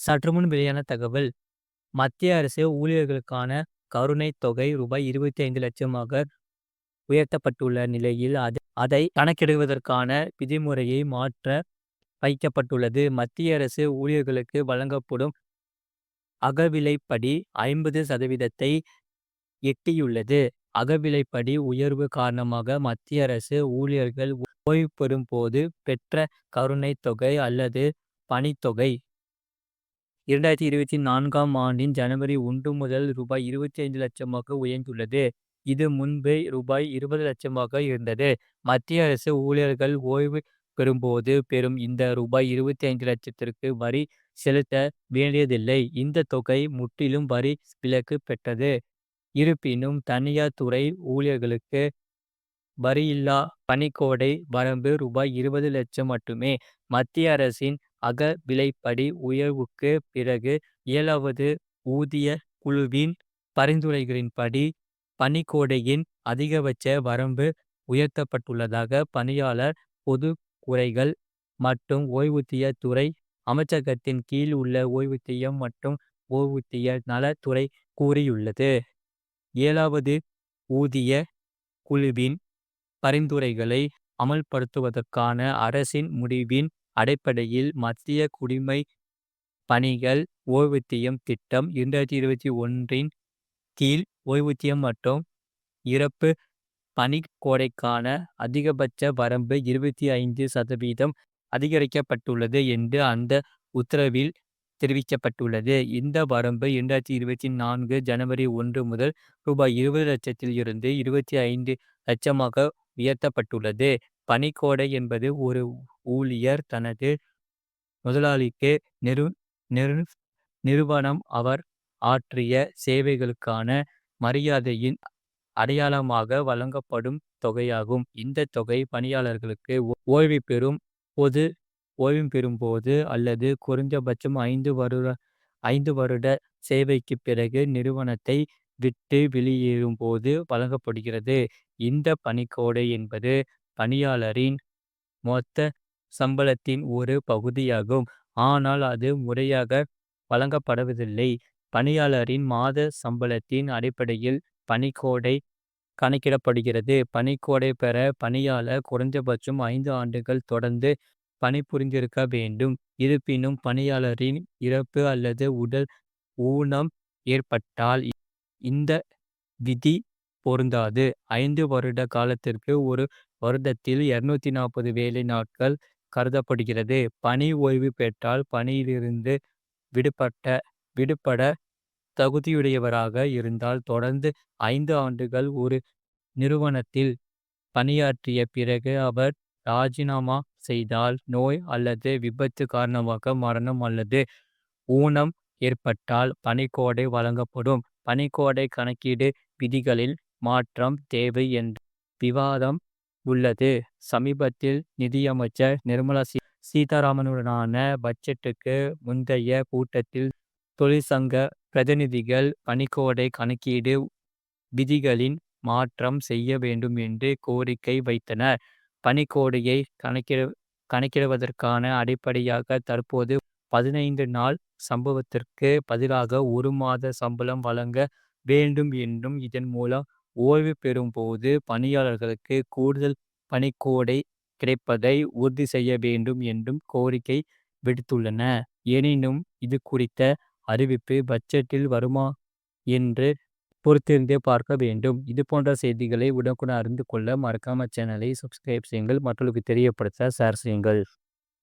சற்றுமுன் வெளியான தகவல். மத்திய அரசு ஊழியர்களுக்கான கருணைத் தொகை ரூபாய் 25,00,000ஆக உயர்த்தப்பட்டுள்ள நிலையில், அதை கணக்கிடுவதற்கான விதிமுறையை மாற்ற வைக்கப்பட்டுள்ளது. மத்திய அரசு ஊழியர்களுக்கு வழங்கப்படும் அகவிலைப்படி 50% எட்டியுள்ளது. அகவிலைப்படி உயர்வு காரணமாக மத்திய அரசு ஊழியர்கள் ஓய்வு பெறும்போது பெற்ற கருணைத் தொகை அல்லது பணித்தொகை 2024ஆம் ஆண்டின் ஜனவரி 1 முதல் ரூபாய் 25,00,000ஆக உயர்ந்துள்ளது. இது முன்பு ரூபாய் 20,00,000ஆக இருந்தது. மத்திய அரசு ஊழியர்கள் ஓய்வு பெறும்போது பெறும் இந்த ரூபாய் 25,00,000க்கு வரி செலுத்த வேண்டியதில்லை. இந்த தொகை முற்றிலும் வரி விலக்கு பெற்றது. இருப்பினும் தனியார் துறை ஊழியர்களுக்கு வரியில்லா பணிக்கொடை வரம்பு ரூபாய் 20,00,000 மட்டுமே. மத்திய அரசின் அகவிலைப்படி உயர்வுக்கு பிறகு 7வது ஊதிய குழுவின் பரிந்துரைகளின்படி பணிக்கொடையின் அதிகபட்ச வரம்பு உயர்த்தப்பட்டுள்ளதாக பணியாளர் பொதுக்குறைகள் மற்றும் ஓய்வூதிய துறை அமைச்சகத்தின் கீழ் உள்ள ஓய்வூதியம் மற்றும் ஓய்வூதிய நலத்துறை கூறியுள்ளது. 7வது ஊதிய குழுவின் பரிந்துரைகளை அமல்படுத்துவதற்கான அரசின் முடிவின் அடிப்படையில் மத்திய குடிமைப் பணிகள் ஓய்வூதியம் திட்டம் 2021இன் கீழ் ஓய்வூதியம் மற்றும் இறப்பு பணிக்கொடைக்கான அதிகபட்ச வரம்பு 25% அதிகரிக்கப்பட்டுள்ளது என்று அந்த உத்தரவில் தெரிவிக்கப்பட்டுள்ளது. இந்த வரம்பு 2024 ஜனவரி 1 முதல் ரூபாய் 20,00,000 இருந்து 25,00,000ஆக உயர்த்தப்பட்டுள்ளது. பணிக்கொடை என்பது ஒரு ஊழியர் தனது முதலாளிக்கு நிறுவனம் அவர் ஆற்றிய சேவைகளுக்கான மரியாதையின் அடையாளமாக வழங்கப்படும் தொகையாகும். இந்த தொகை பணியாளர்களுக்கு ஓய்வு பெறும்போது அல்லது குறைந்தபட்சம் 5 வருட சேவைக்குப் பிறகு நிறுவனத்தை விட்டு வெளியேறும்போது வழங்கப்படுகிறது. இந்த பணிக்கொடை என்பது பணியாளரின் மொத்த சம்பளத்தின் ஒரு பகுதியாகும். ஆனால் அது முறையாக வழங்கப்படுவதில்லை. பணியாளரின் மாத சம்பளத்தின் அடிப்படையில் பணிக்கொடை கணக்கிடப்படுகிறது. பணிக்கொடை பெற பணியாளர் குறைந்தபட்சம் 5 ஆண்டுகள் தொடர்ந்து பணிபுரிந்திருக்க வேண்டும். இருப்பினும் பணியாளரின் இறப்பு அல்லது உடல் ஊனம் ஏற்பட்டால் இந்த விதி பொருந்தாது. 5 வருட காலத்திற்கு ஒரு வருடத்தில் 240 வேலை நாட்கள் கருதப்படுகிறது. பணி ஓய்வு பெற்றால் பணியிலிருந்து விடுபட தகுதியுடையவராக இருந்தால் தொடர்ந்து 5 ஆண்டுகள் ஒரு நிறுவனத்தில் பணியாற்றிய பிறகு அவர் ராஜினாமா செய்தால், நோய் அல்லது விபத்து காரணமாக மரணம் அல்லது ஊனம் ஏற்பட்டால் பணிக்கொடை வழங்கப்படும். பணிக்கொடை கணக்கீடு விதிகளில் மாற்றம் தேவை என்ற விவாதம் உள்ளது. சமீபத்தில் நிதியமைச்சர் நிர்மலா சீதாராமனுடனான பட்ஜெட்டுக்கு முந்தைய கூட்டத்தில் தொழிற்சங்க பிரதிநிதிகள் பணிக்கொடை கணக்கீடு விதிகளில் மாற்றம் செய்ய வேண்டும் என்று கோரிக்கை வைத்தனர். பணிக்கொடையை கணக்கிடுவதற்கான அடிப்படையாக தற்போது 15 நாள் சம்பளத்திற்கு பதிலாக 1 மாத சம்பளம் வழங்க வேண்டும் என்றும், இதன் மூலம் ஓய்வு பெறும்போது பணியாளர்களுக்கு கூடுதல் பணிக்கொடை கிடைப்பதை உறுதி செய்ய வேண்டும் என்றும் கோரிக்கை விடுத்துள்ளன. எனினும் இது குறித்த அறிவிப்பு பட்ஜெட்டில் வருமா என்று பொறுத்திருந்தே பார்க்க வேண்டும். இது போன்ற செய்திகளை உடனுக்குடன் அறிந்து கொள்ள மறக்காம சேனலை சப்ஸ்கிரைப் செய்யுங்கள். மற்றவர்களுக்கு தெரியப்படுத்த ஷேர் செய்யுங்கள்.